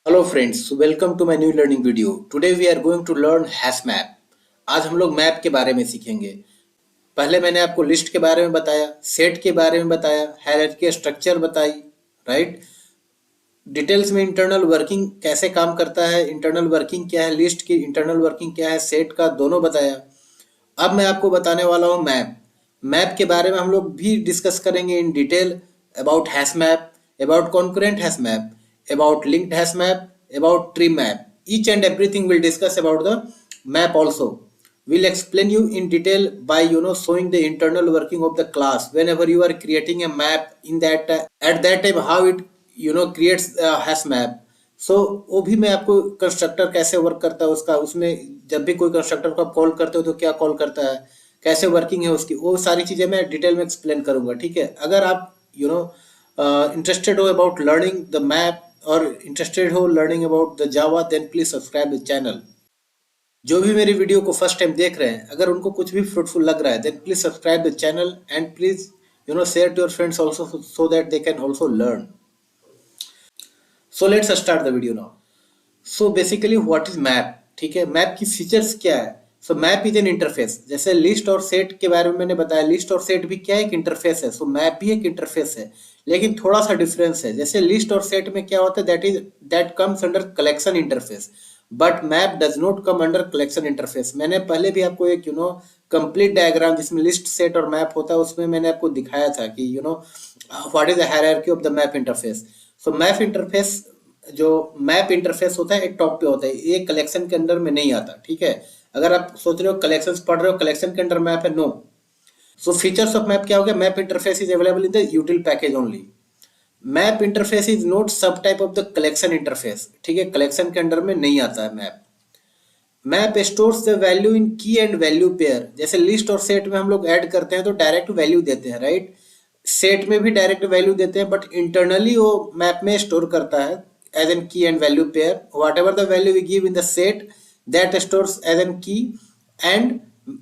Hello friends, welcome to my new learning video. Today we are going to learn hash map. आज हम लोग map के बारे में सीखेंगे। पहले मैंने आपको लिस्ट के बारे में बताया, सेट के बारे में बताया, हायरार्की स्ट्रक्चर बताई, राइट। डिटेल्स में इंटरनल वर्किंग कैसे काम करता है, इंटरनल वर्किंग क्या है, लिस्ट की इंटरनल वर्किंग क्या है, सेट का दोनों बताया। अब मैं आपको बताने वाला हूँ मैप। मैप के बारे में हम लोग भी डिस्कस करेंगे in detail about hash map, about concurrent hash map, about linked hash map, about tree map. Each and everything we'll discuss about the map also. We'll explain you in detail by showing the internal working of the class. Whenever you are creating a map in that at that time how it creates a hash map. सो वो भी मैं आपको constructor कैसे work करता है उसका, उसमें जब भी कोई कंस्ट्रक्टर को आप कॉल करते हो तो क्या कॉल करता है, कैसे वर्किंग है उसकी, वो सारी चीजें मैं डिटेल में एक्सप्लेन करूंगा। ठीक है, अगर आप interested हो about learning the map और interested हो learning about the Java, then please subscribe the channel। जो भी मेरी वीडियो को फर्स्ट टाइम देख रहे हैं, अगर उनको कुछ भी फ्रूटफुल लग रहा है, then please subscribe the channel and please share to your friends also so that they can also learn। So let's start the video now। So basically what is map. ठीक है, मैप की features क्या है। So map is an interface. जैसे list और set के बारे में मैंने बताया, लिस्ट और सेट भी क्या है, एक इंटरफेस है। सो मैप भी एक इंटरफेस है, लेकिन थोड़ा सा डिफरेंस है। जैसे लिस्ट और सेट में क्या होता है, that comes under collection interface, but map does not come under collection interface. मैंने पहले भी आपको एक कंप्लीट डायग्राम जिसमें लिस्ट सेट और मैप होता है, उसमें मैंने आपको दिखाया था कि what is the hierarchy of the map interface. So map interface, जो मैप इंटरफेस होता है, एक टॉप पे होता है, ये कलेक्शन के अंदर में नहीं आता। ठीक है, अगर आप सोच रहे हो कलेक्शंस पढ़ रहे हो, कलेक्शन के अंदर मैप है, no. So features of map क्या हो गया, map interface is available in the util package only. Map interface is not sub type of the collection interface. ठीक है, कलेक्शन के अंडर में नहीं आता है map. Map stores the value in key and value pair. जैसे list और set में हम लोग ऐड करते हैं तो डायरेक्ट वैल्यू देते हैं, राइट। सेट में भी डायरेक्ट वैल्यू देते हैं, बट इंटरनली वो मैप में स्टोर करता है as an key and value pair. Whatever the value we give in the set, that stores as an key and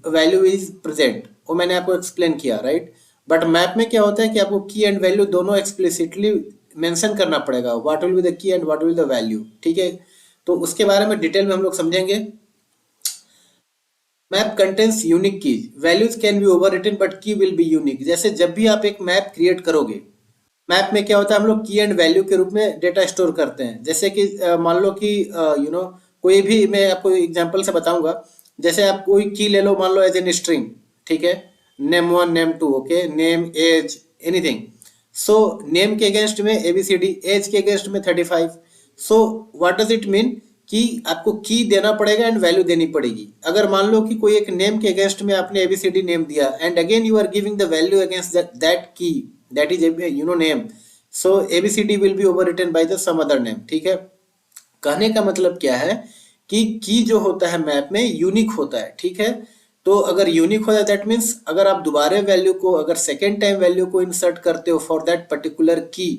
value is present. वो मैंने आपको एक्सप्लेन किया, राइट। बट मैप में क्या होता है कि आपको की एंड वैल्यू दोनों एक्सप्लिसिटली मेंशन करना पड़ेगा, what will be the key and what will the value. ठीक है, तो उसके बारे में डिटेल में हम लोग समझेंगे। Map contains unique keys, values can be overwritten but key will be unique. जैसे जब भी आप एक मैप क्रिएट करोगे, मैप में क्या होता है, हम लोग की एंड वैल्यू के रूप में डेटा स्टोर करते हैं। जैसे कि मान लो कि कोई भी, मैं आपको एग्जांपल से बताऊंगा। जैसे आप कोई की ले लो, मान लो एज एन स्ट्रिंग। ठीक है, name one, name two, okay, name, age, anything. So name के अगेंस्ट में ABCD, एज के अगेंस्ट में 35। So what does it mean कि आपको की देना पड़ेगा एंड वैल्यू देनी पड़ेगी। अगर मान लो कि कोई एक नेम के अगेंस्ट में आपने ABCD नेम दिया and again you are giving the value against that key, that is name, so ABCD will be overwritten by the some other name। ठीक है, कहने का मतलब क्या है कि की जो होता है मैप में यूनिक होता है। ठीक है, तो अगर यूनिक हो जाए दैट मीन्स अगर आप दोबारा वैल्यू को, अगर सेकेंड टाइम वैल्यू को इंसर्ट करते हो फॉर दैट पर्टिकुलर की,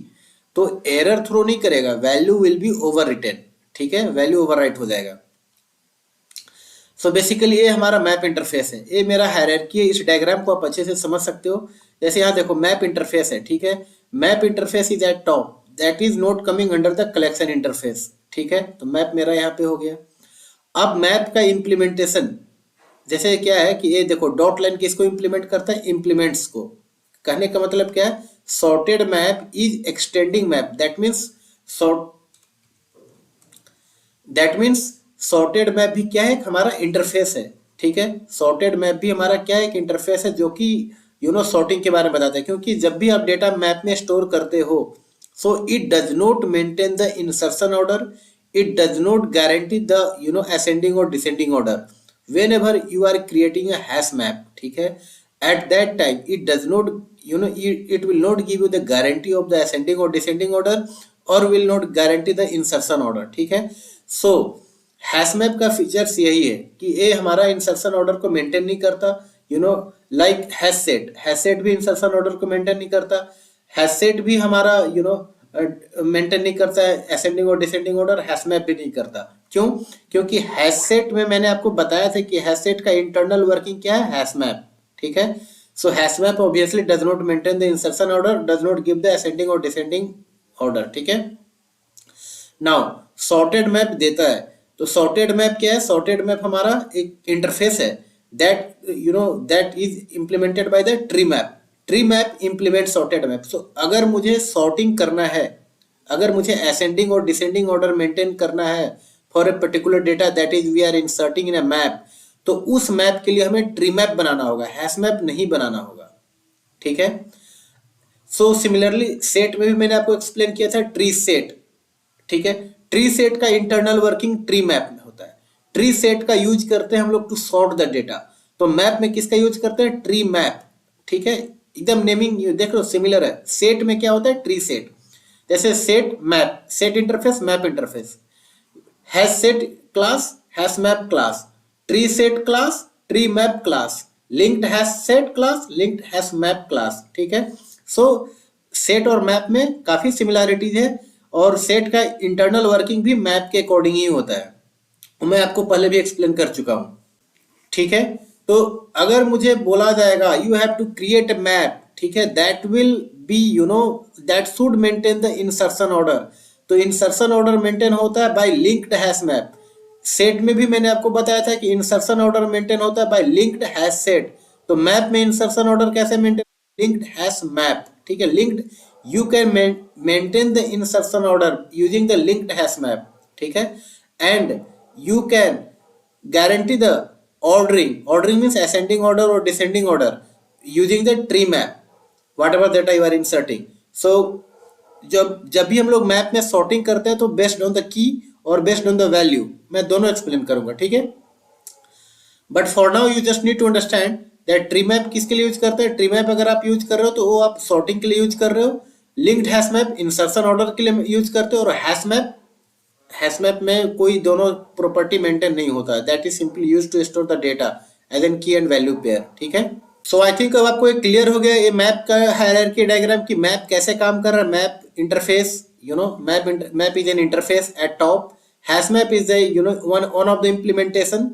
तो एरर थ्रो नहीं करेगा, value will be overwritten. ठीक है, वैल्यू ओवरराइट हो जाएगा। सो बेसिकली ये हमारा मैप इंटरफेस है, ये मेरा हायरार्की है। इस डायग्राम को आप अच्छे से समझ सकते हो। जैसे यहाँ देखो मैप इंटरफेस है। ठीक है, map interface is eight top, that is not coming under the collection interface. ठीक है, तो मैप मेरा यहाँ पे हो गया। अब मैप का इम्प्लीमेंटेशन, जैसे क्या है कि ये देखो डॉट लाइन किसको इम्प्लीमेंट करता है, इम्प्लीमेंट्स को। कहने का मतलब क्या है, sorted map is extending map, that means sorted map भी क्या है, हमारा इंटरफेस है। ठीक है, सॉर्टेड मैप भी हमारा क्या है, एक इंटरफेस है, जो कि सॉर्टिंग के बारे में बताता है। क्योंकि जब भी आप डेटा मैप में स्टोर करते हो, so it does not maintain the insertion order, it does not guarantee the ascending और descending order whenever you are creating a hash map. ठीक है, at that time it does not, it will not give you the guarantee of the ascending or descending order, or will not guarantee the insertion order। ठीक है, so hash map का features यही है कि ये हमारा इंसर्शन ऑर्डर को maintain नहीं करता। लाइक हैश सेट भी इंसर्शन ऑर्डर को मेंटेन नहीं करता। हैश सेट भी हमारा मेंटेन नहीं करता है असेंडिंग और डिसेंडिंग ऑर्डर, हैश मैप भी नहीं करता। क्यों? क्योंकि हैश सेट में मैंने आपको बताया था कि हैश सेट का इंटरनल वर्किंग क्या है, हैश मैप। ठीक है, so hash map obviously does not maintain the insertion order, does not give the ascending और डिसेंडिंग ऑर्डर। ठीक है, नाउ सॉर्टेड मैप देता है। तो सॉर्टेड मैप क्या है? सॉर्टेड मैप हमारा एक इंटरफेस है that is implemented by the tree map. Tree map implement sorted map. So अगर मुझे सॉर्टिंग करना है, अगर मुझे असेंडिंग और डिसेंडिंग ऑर्डर मेंटेन करना है for a particular data that is we are inserting in a map, तो उस मैप के लिए हमें ट्री मैप बनाना होगा, हैश मैप नहीं बनाना होगा। ठीक है। सो सिमिलरली सेट में भी मैंने आपको एक्सप्लेन किया था ट्री सेट। ठीक है। ट्री सेट का इंटरनल वर्किंग ट्री मैप में होता है। ट्री सेट का यूज करते हैं हम लोग टू सॉर्ट द डेटा। तो मैप में किसका यूज करते हैं? Tree map. ठीक है। एकदम नेमिंग देख लो सिमिलर है। सेट में क्या होता है? Tree set. जैसे set map, set interface, map interface, hash set class, hash map class, tree set class, tree map class, linked hash set class, linked hash map class. ठीक है। सो set और map में काफी सिमिलैरिटीज है और set का internal working भी map के अकॉर्डिंग ही होता है। मैं आपको पहले भी एक्सप्लेन कर चुका हूं। ठीक है। तो अगर मुझे बोला जाएगा you have to create a map, ठीक है, that will be that should maintain the insertion order. तो इंसर्शन ऑर्डर मेंटेन होता है by linked hash map. Set में भी मैंने आपको बताया था कि इंसर्शन ऑर्डर मेंटेन होता है बाय लिंक्ड हैश सेट। तो मैप में इंसर्शन ऑर्डर कैसे मेंटेन? Linked hash map. ठीक है। Linked you can maintain the insertion order using the linked hash map. ठीक है। And you can guarantee the ordering means ascending order or descending order using the tree map whatever data you are inserting. So जब भी हम लोग map में sorting करते हैं तो बेस्ड ऑन द की और बेस्ड ऑन द वैल्यू, मैं दोनों एक्सप्लेन करूंगा। ठीक है। But for now you just need to understand that tree map किसके लिए यूज करते हैं। ट्री मैप अगर आप यूज कर रहे हो तो वो आप सॉर्टिंग के लिए यूज कर रहे हो। Linked hash map insertion order के लिए यूज करते हो। और हैश मैप में कोई दोनों प्रॉपर्टी मेंटेन नहीं होता है। That is simply use to store the data as an key and value pair. ठीक है। सो आई थिंक अब आपको एक क्लियर हो गया ये मैप का हायरार्की डायग्राम की मैप कैसे काम कर रहा है। Map interface, map is an interface at top. Hash map is one of the implementation.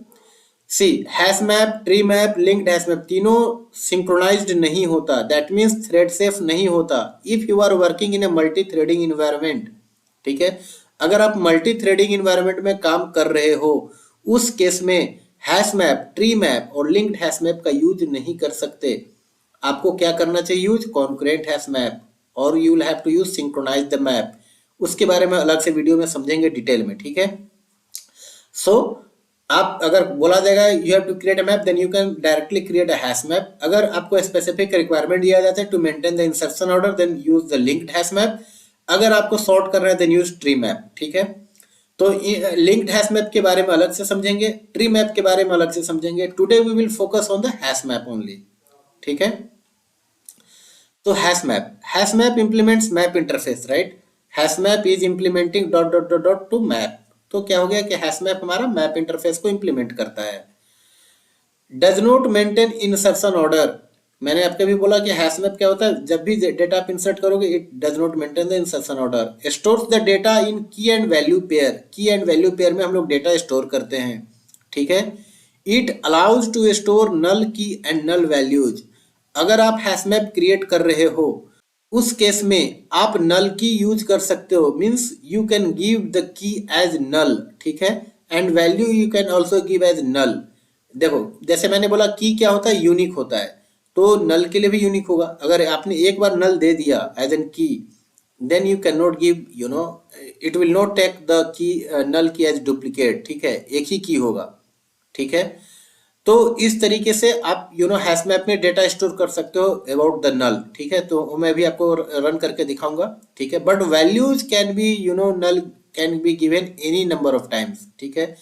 See hash map, tree map, linked hash map तीनों सिंक्रोनाइज्ड नहीं होता। दैट मीन्स थ्रेड सेफ नहीं होता if you are working in a multithreading environment. ठीक है। अगर आप multi threading environment में काम कर रहे हो उस केस में हैश मैप, ट्री मैप और लिंक्ड हैश मैप का यूज नहीं कर सकते। आपको क्या करना चाहिए? यूज कॉन्करेंट हैश मैप और you will have to use synchronize the map. उसके बारे में अलग से वीडियो में समझेंगे डिटेल में। ठीक है। सो आप अगर बोला जाएगा you have to create a map then you can directly create a hash map. अगर आपको स्पेसिफिक रिक्वायरमेंट दिया जाता है to maintain the insertion order then use the linked hash map. अगर आपको सॉर्ट करना है देन यूज ट्री मैप। ठीक है। तो लिंक्ड हैश मैप के बारे में अलग से समझेंगे, ट्री मैप के बारे में अलग से समझेंगे। Today we will focus on the hash map only. ठीक है। तो hash map implements map interface, right. Hash map is implementing dot dot dot dot to map. तो क्या हो गया कि हैश मैप हमारा मैप इंटरफेस को इंप्लीमेंट करता है। Does not maintain insertion order. मैंने आपको भी बोला कि हैश मैप क्या होता है, जब भी डेटा आप इंसर्ट करोगे it does not maintain the insertion order. Stores the data in key and value pair. Key and value pair में हम लोग डेटा स्टोर करते हैं। ठीक है। It allows to store null key and null values. अगर आप हैश मैप क्रिएट कर रहे हो उस केस में आप नल की यूज कर सकते हो। Means you can give the key as null. ठीक है। And value you can also give as null. देखो जैसे मैंने बोला की क्या होता है? यूनिक होता है। तो नल के लिए भी यूनिक होगा। अगर आपने एक बार नल दे दिया as an key then you can not give it will not take the key null की एज डुप्लीकेट। ठीक है। एक ही की होगा। ठीक है। तो इस तरीके से आप हैश मैप में डेटा स्टोर कर सकते हो अबाउट द नल। ठीक है। तो मैं भी आपको रन करके दिखाऊंगा। ठीक है। But values can be null can be given any number of times. ठीक है।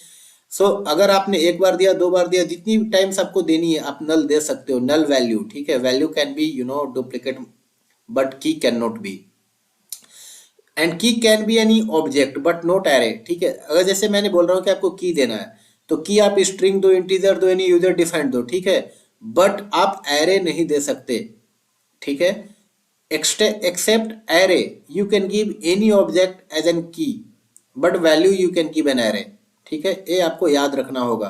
सो अगर आपने एक बार दिया, दो बार दिया, जितनी टाइम्स आपको देनी है आप नल दे सकते हो, नल वैल्यू। ठीक है। Value can be duplicate but key can not be. And key can be any object but not array. ठीक है। अगर जैसे मैंने बोल रहा हूँ कि आपको की देना है तो की आप स्ट्रिंग दो, इंटीजर दो, एनी यूजर डिफाइंड दो। ठीक है। बट आप एरे नहीं दे सकते। ठीक है। Except array you can give any object as an key but value you can give an array. ठीक है। ये आपको याद रखना होगा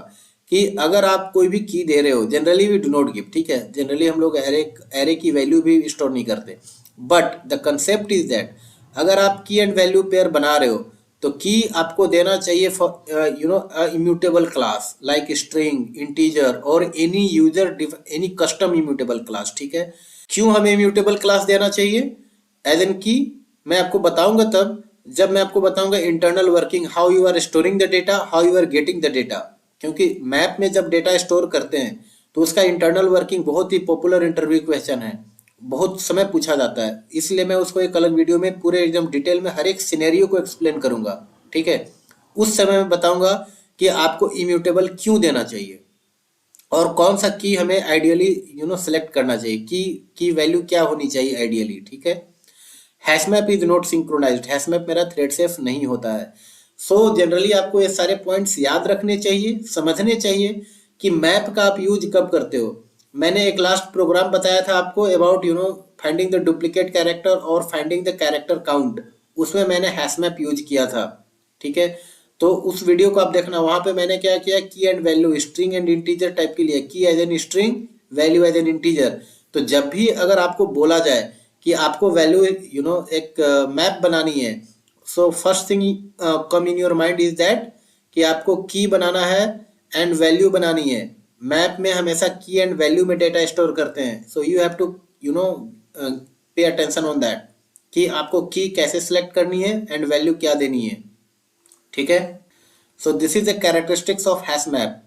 कि अगर आप कोई भी की दे रहे हो, generally we do not give. ठीक है। जनरली हम लोग एरे की वैल्यू भी स्टोर नहीं करते। But the concept is that अगर आप की एंड वैल्यू पेयर बना रहे हो तो की आपको देना चाहिए for immutable class like string, integer और any user any custom immutable class. ठीक है, क्यों हमें इम्यूटेबल क्लास देना चाहिए एज एन की, मैं आपको बताऊंगा तब जब मैं आपको बताऊंगा internal working, how you are storing the data, how you are getting the data. क्योंकि मैप में जब डेटा स्टोर करते हैं तो उसका इंटरनल वर्किंग बहुत ही पॉपुलर इंटरव्यू क्वेश्चन है, बहुत समय पूछा जाता है, इसलिए मैं उसको एक अलग वीडियो में पूरे एकदम डिटेल में हर एक सिनेरियो को एक्सप्लेन करूंगा। ठीक है, उस समय मैं बताऊंगा कि आपको इम्यूटेबल क्यों देना चाहिए और कौन सा की हमें आइडियली सेलेक्ट करना चाहिए, की वैल्यू क्या होनी चाहिए आइडियली। ठीक है, हैशमैप इज नॉट सिंक्रोनाइज्ड, हैशमैप मेरा थ्रेड सेफ नहीं होता है। सो जनरली आपको ये सारे पॉइंट्स याद रखने चाहिए, समझने चाहिए कि मैप का आप यूज कब करते हो। मैंने एक लास्ट प्रोग्राम बताया था आपको about finding the duplicate character और फाइंडिंग द कैरेक्टर काउंट, उसमें मैंने हैशमैप यूज किया था। ठीक है, तो उस वीडियो को आप देखना, वहां पे मैंने क्या किया, key and value, string and integer type के लिए, key as an string, value as an integer. तो जब भी अगर आपको बोला जाए कि आपको वैल्यू एक मैप बनानी है, so first thing come in your mind is that कि आपको की बनाना है एंड वैल्यू बनानी है। मैप में हमेशा की एंड वैल्यू में डेटा स्टोर करते हैं, so you have to pay attention on that कि आपको की कैसे सिलेक्ट करनी है एंड वैल्यू क्या देनी है। ठीक है, so this is the characteristics of hash map.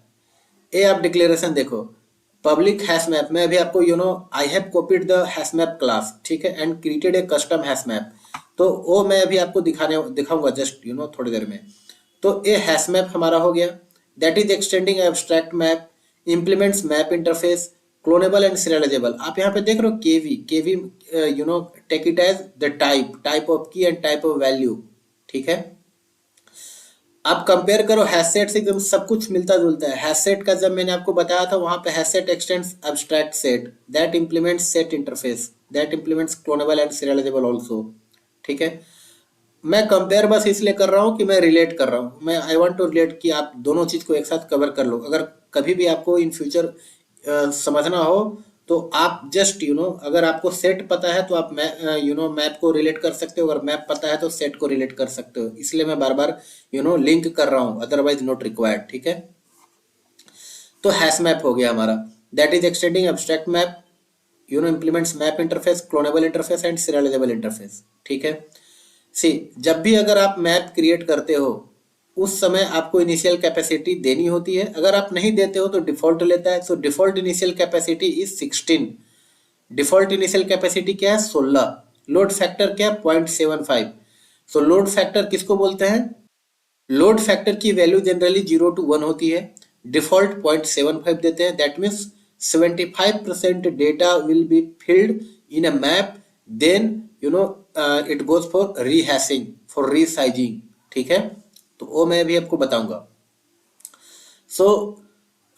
ए आप डिक्लेरेशन देखो, पब्लिक हैश मैप में अभी आपको I have copied the hash map class, ठीक है, and created a custom hash map. तो वो मैं अभी आपको दिखाऊंगा जस्ट थोड़ी देर में। तो ए हैश मैप हमारा हो गया, that is extending abstract map, implements map interface, cloneable and serializable। आप यहाँ पे देख रहे हो KV take it as the type of key and type of value. ठीक है, आप कंपेयर करो हैशसेट से, एकदम सब कुछ मिलता जुलता है। हैशसेट का जब मैंने आपको बताया था, वहां पे HashSet x tends abstract set, that implements set interface, that implements clonable and serializable also. ठीक है, मैं कंपेयर बस इसलिए कर रहा हूँ कि मैं रिलेट कर रहा हूँ, मैं आई वांट टू रिलेट कि आप दोनों चीज को एक साथ कवर कर लो। अगर कभी भी आपको इन फ्यूचर समझना हो तो आप जस्ट अगर आपको सेट पता है तो आप मैप को रिलेट कर सकते हो, अगर मैप पता है तो सेट को रिलेट कर सकते हो। इसलिए मैं बार बार लिंक कर रहा हूँ, अदरवाइज नॉट रिक्वायर्ड। ठीक है, तो हैश मैप हो गया हमारा, that is extending abstract map, implements map interface, cloneable interface and serializable interface. ठीक है, सी जब भी अगर आप मैप क्रिएट करते हो उस समय आपको इनिशियल कैपेसिटी देनी होती है, अगर आप नहीं देते हो तो डिफॉल्ट लेता है। So default initial capacity is 16, default initial capacity क्या है 16, लोड फैक्टर क्या है 0.75। सो लोड फैक्टर किसको बोलते हैं, लोड फैक्टर की वैल्यू जनरली 0 to 1 होती है, डिफॉल्ट 0.75 देते हैं, that means 75% data will be filled in a map, then it goes for rehashing, for resizing. ठीक है, तो वो मैं भी आपको बताऊंगा। सो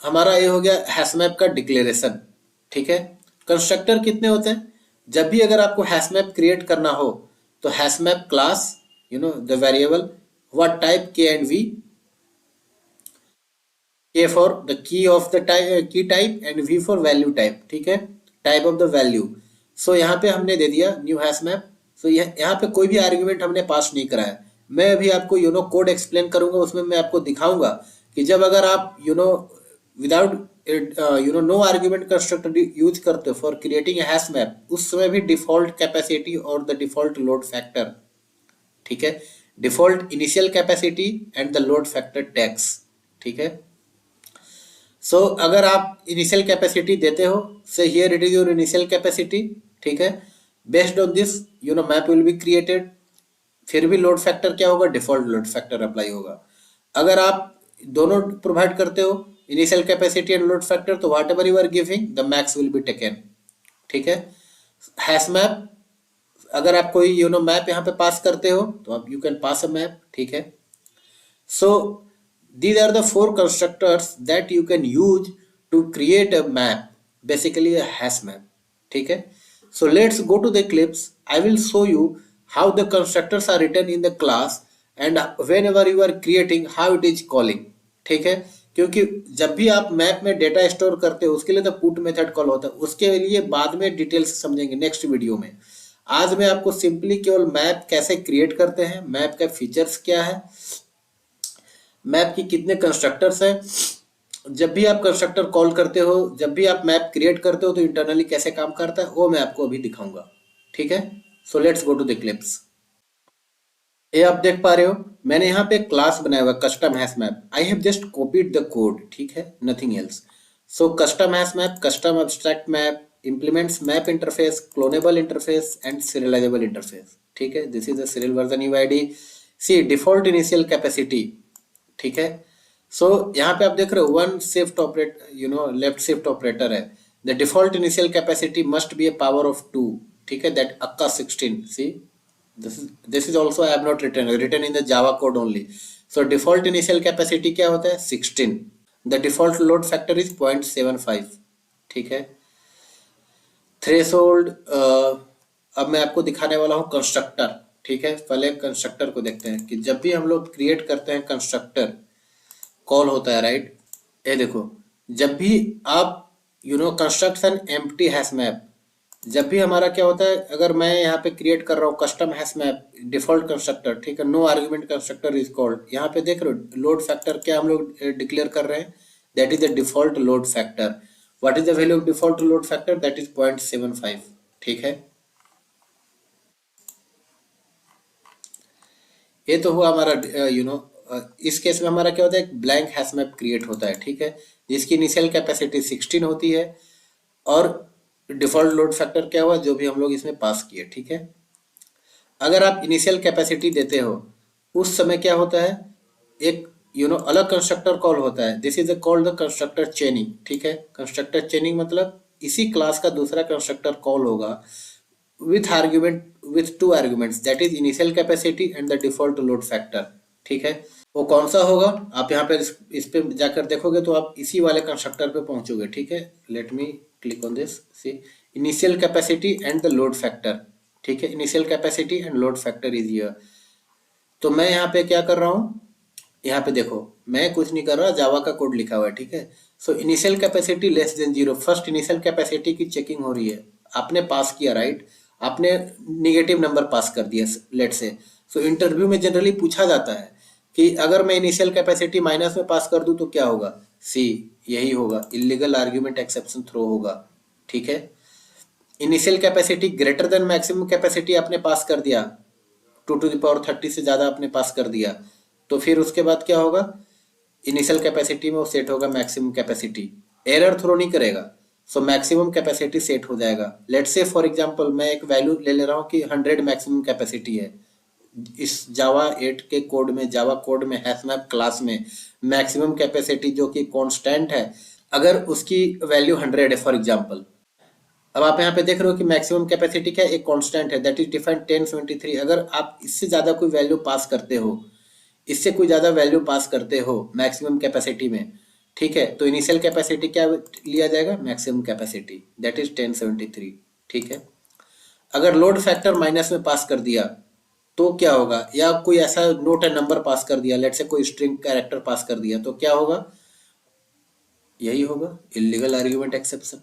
हमारा ये हो गया हैश मैप का डिक्लेरेशन। ठीक है, कंस्ट्रक्टर कितने होते हैं, जब भी अगर आपको हैश मैप क्रिएट करना हो तो hash map class, the variable, what type K and V, K for the key of the key type and V for value type. ठीक है, type of the value. So यहाँ पे हमने दे दिया new hash map. सो यहाँ पे कोई भी आर्ग्यूमेंट हमने पास नहीं करा है। मैं अभी आपको कोड एक्सप्लेन करूंगा, उसमें मैं आपको दिखाऊंगा कि जब अगर आप without no argument constructor use करते हो for creating a hash map, उस समय भी डिफॉल्ट कैपेसिटी और द डिफॉल्ट लोड फैक्टर, ठीक है, default initial capacity and the load factor takes. ठीक है, सो अगर आप इनिशियल कैपेसिटी देते हो, से here it is your initial capacity. ठीक है, based on this map will be created. फिर भी लोड फैक्टर क्या होगा, डिफॉल्ट लोड फैक्टर अप्लाई होगा। अगर आप दोनों प्रोवाइड करते हो, initial capacity and load factor, तो whatever you are giving the max will be taken. ठीक है, हैश मैप, अगर आप कोई मैप यहाँ पे पास करते हो तो आप you can pass a map. ठीक है, सो these are the four constructors that you can use to create a map, basically a hash map. ठीक है, so let's go to the clips. I will show you how the constructors are written in the class and whenever you are creating how it is calling. ठीक है, क्योंकि जब भी आप map में data store करते हो उसके लिए तो पुट मेथड कॉल होता है, उसके लिए बाद में डिटेल से समझेंगे नेक्स्ट वीडियो में। आज मैं आपको सिंपली केवल मैप कैसे क्रिएट करते हैं, मैप का फीचर्स क्या है, मैप की कितने कंस्ट्रक्टर्स हैं, जब भी आप कंस्ट्रक्टर कॉल करते हो, जब भी आप मैप क्रिएट करते हो तो इंटरनली कैसे काम करता है, वो मैं आपको अभी दिखाऊंगा। ठीक है, so let's go to the Eclipse. ये आप देख पा रहे हो, मैंने यहाँ पे क्लास बनाया हुआ custom hash map. I have just copied the code, ठीक है, nothing else. So custom hash map, custom abstract map, implements map interface, clonable interface and serializable interface। ठीक है, this is the serial version UID। See default initial capacity, ठीक है। So यहाँ पे आप देख रहे हो one shift operate, left shift operator है। The default initial capacity must be a power of 2, ठीक है, दैट अक्का 16। सी this is also I have not written in the Java code only। so default initial capacity क्या होता है 16। the default load factor is 0.75, ठीक है। Threshold, अब मैं आपको दिखाने वाला हूँ कंस्ट्रक्टर, ठीक है। पहले कंस्ट्रक्टर को देखते हैं कि जब भी हम लोग क्रिएट करते हैं कंस्ट्रक्टर कॉल होता है, राइट। ये देखो, जब भी आप कंस्ट्रक्शन एम्प्टी हैश मैप, जब भी हमारा क्या होता है, अगर मैं यहाँ पे क्रिएट कर रहा हूँ custom hash map default constructor, ठीक है, no argument constructor is called. यहाँ पे देख रहे हो लोड फैक्टर क्या हम लोग डिक्लेयर कर रहे हैं, that is the default load factor. What is the value of default load factor, that is 0.75, ठीक है। ये तो हुआ हमारा इस केस में हमारा क्या होता है, एक ब्लैंक हैश मैप क्रिएट होता है, ठीक है, जिसकी इनिशियल कैपेसिटी 16 होती है और डिफॉल्ट लोड फैक्टर क्या हुआ जो भी हम लोग इसमें पास किए, ठीक है। अगर आप इनिशियल कैपेसिटी देते हो उस समय क्या होता है, एक अलग कंस्ट्रक्टर कॉल होता है, this is called the constructor चेनिंग, ठीक है। कंस्ट्रक्टर चेनिंग मतलब इसी क्लास का दूसरा कंस्ट्रक्टर कॉल होगा with argument, with to arguments, that is initial capacity and the default load factor, ठीक है। वो कौन सा होगा, आप यहाँ पे इस पे जाकर देखोगे तो आप इसी वाले कंस्ट्रक्टर पे पहुंचोगे, ठीक है। Let me click on this, see initial capacity and the load factor, ठीक है। Initial capacity and load factor is here. तो मैं यहाँ पे क्या कर रहा हूँ, यहाँ पे देखो मैं कुछ नहीं कर रहा, जावा का कोड लिखा हुआ है, ठीक है। So initial capacity less than 0, first initial capacity की चेकिंग हो रही है। आपने पास किया, राइट, आपने निगेटिव नंबर पास कर दिया लेट से। सो इंटरव्यू में जनरली पूछा जाता है कि अगर मैं इनिशियल कैपेसिटी माइनस में पास कर दूं तो क्या होगा, सी यही होगा, इलीगल आर्ग्यूमेंट एक्सेप्शन थ्रो होगा, ठीक है। Initial capacity greater than maximum capacity आपने पास कर दिया, 2 to the power 30 से ज्यादा आपने पास कर दिया, तो फिर उसके बाद क्या होगा, इनिशियल कैपेसिटी में वो सेट होगा मैक्सिमम कैपेसिटी, एरर थ्रो नहीं करेगा। सो मैक्सिमम कैपेसिटी सेट हो जाएगा। लेट्स से फॉर एग्जांपल मैं एक वैल्यू ले रहा हूँ कि 100 मैक्सिमम कैपेसिटी है। इस जावा 8 के कोड में, जावा कोड में हैशमैप क्लास में मैक्सिमम कैपेसिटी जो कि कांस्टेंट है, अगर उसकी वैल्यू 100 है फॉर एग्जांपल, अब आप यहाँ पे देख रहे हो कि मैक्सिमम कैपेसिटी क्या है, एक कांस्टेंट है, दैट इज डिफाइंड 1073। अगर आप इससे ज्यादा कोई वैल्यू पास करते हो, इससे कोई ज्यादा वैल्यू पास करते हो मैक्सिमम कैपेसिटी में, ठीक है, तो इनिशियल कैपेसिटी क्या लिया जाएगा, मैक्सिमम कैपेसिटी, दैट इज 1073, ठीक है। अगर लोड फैक्टर माइनस में पास कर दिया तो क्या होगा, या कोई ऐसा नोट या नंबर पास कर दिया, लेट से कोई स्ट्रिंग कैरेक्टर पास कर दिया, तो क्या होगा, यही होगा, illegal argument exception.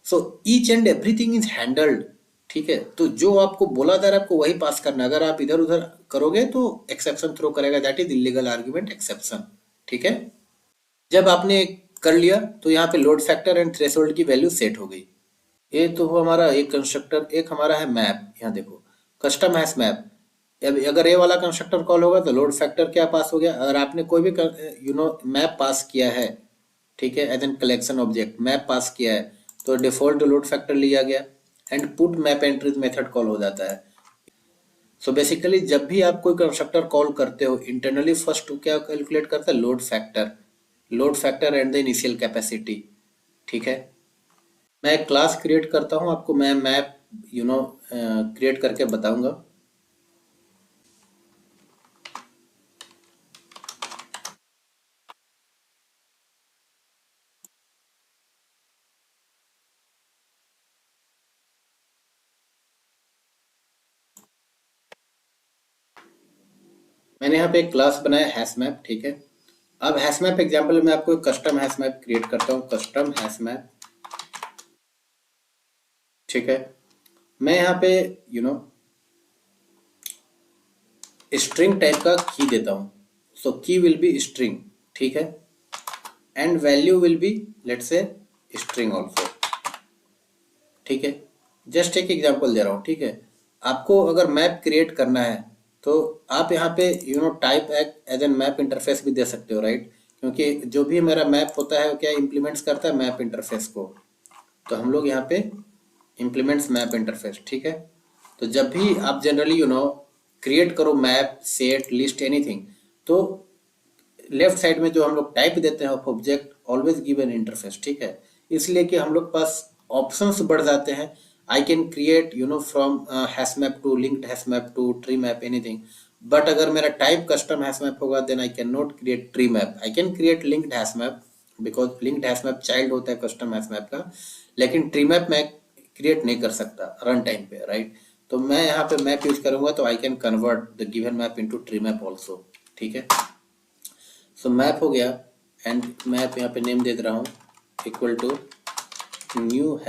So each and everything is handled, ठीक है। तो जो आपको बोला जा रहा है आपको वही पास करना, अगर आप इधर उधर करोगे तो एक्सेप्शन थ्रो करेगा, that is illegal argument exception, ठीक है। जब आपने कर लिया तो यहाँ पे लोड फैक्टर एंड थ्रेशोल्ड की वैल्यू सेट हो गई। ये तो हो हमारा एक कंस्ट्रक्टर, एक हमारा है मैप, यहाँ देखो कस्टम हैश मैप। अब अगर ये वाला कंस्ट्रक्टर कॉल होगा तो लोड फैक्टर क्या पास हो गया, अगर आपने कोई भी मैप पास किया है, ठीक है, as an collection object map pass किया है, तो डिफॉल्ट लोड फैक्टर लिया गया and put map entries method call हो जाता है। सो बेसिकली जब भी आप कोई कंस्ट्रक्टर कॉल करते हो इंटरनली फर्स्ट क्या कैलकुलेट करता है, load factor, load factor and the initial capacity, ठीक है। मैं एक क्लास क्रिएट करता हूँ, आपको मैं मैप क्रिएट करके बताऊंगा। मैंने यहाँ पे एक क्लास बनाया हैश मैप, ठीक है। अब हैश मैप एग्जाम्पल में आपको कस्टम हैश मैप क्रिएट करता हूँ, कस्टम हैश मैप, ठीक है। मैं यहाँ पे स्ट्रिंग टाइप का की देता हूँ, सो की विल बी स्ट्रिंग, ठीक है, and value will B let's say string also, ठीक है। जस्ट एक एग्जांपल दे रहा हूँ, ठीक है। आपको अगर मैप क्रिएट करना है तो आप यहाँ पे type as an map interface भी दे सकते हो, राइट, क्योंकि जो भी मेरा मैप होता है वो क्या इम्प्लीमेंट्स करता है, मैप इंटरफेस को। तो हम लोग यहाँ पे इम्प्लीमेंट्स मैप इंटरफेस, ठीक है। तो जब भी आप जनरली क्रिएट करो मैप, सेट, लिस्ट, एनीथिंग, तो लेफ्ट साइड में जो हम लोग टाइप देते हैं of object always give an interface, ठीक है। इसलिए कि हम लोग पास ऑप्शंस बढ़ जाते हैं। I can create from hash map to linked hash map to tree map, anything. But अगर मेरा टाइप कस्टम हैश मैप होगा then I can not create tree map. I can create linked hash map because linked hash map child होता है custom hash map का, लेकिन tree map मैं create नहीं कर सकता रन टाइम पे, राइट। तो मैं यहाँ पे मैप यूज करूंगा तो I can convert the given map into tree map also, ठीक है। सो मैप हो गया एंड मैप यहाँ पे नेम दे रहा हूँ equal to new